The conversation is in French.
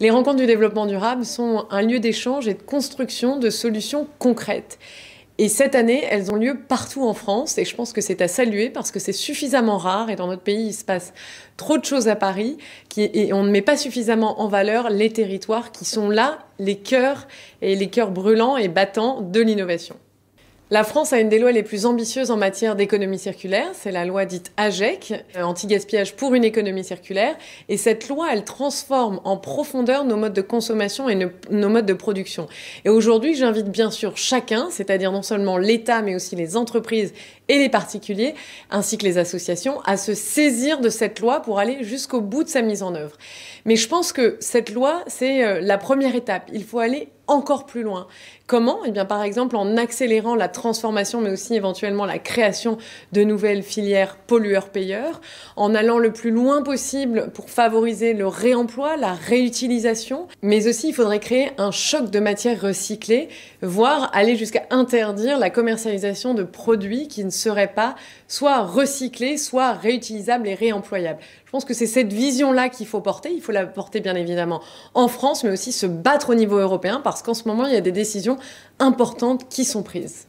Les rencontres du développement durable sont un lieu d'échange et de construction de solutions concrètes. Et cette année, elles ont lieu partout en France et je pense que c'est à saluer parce que c'est suffisamment rare et dans notre pays, il se passe trop de choses à Paris et on ne met pas suffisamment en valeur les territoires qui sont là, les cœurs brûlants et battants de l'innovation. La France a une des lois les plus ambitieuses en matière d'économie circulaire, c'est la loi dite AGEC, anti-gaspillage pour une économie circulaire. Et cette loi, elle transforme en profondeur nos modes de consommation et nos modes de production. Et aujourd'hui, j'invite bien sûr chacun, c'est-à-dire non seulement l'État, mais aussi les entreprises et les particuliers, ainsi que les associations, à se saisir de cette loi pour aller jusqu'au bout de sa mise en œuvre. Mais je pense que cette loi, c'est la première étape. Il faut aller encore plus loin. Comment? Eh bien, par exemple, en accélérant la transformation, mais aussi éventuellement la création de nouvelles filières pollueurs-payeurs, en allant le plus loin possible pour favoriser le réemploi, la réutilisation, mais aussi il faudrait créer un choc de matières recyclées, voire aller jusqu'à interdire la commercialisation de produits qui ne seraient pas soit recyclés, soit réutilisables et réemployables. Je pense que c'est cette vision-là qu'il faut porter. Il faut la porter bien évidemment en France, mais aussi se battre au niveau européen parce qu'en ce moment, il y a des décisions importantes qui sont prises.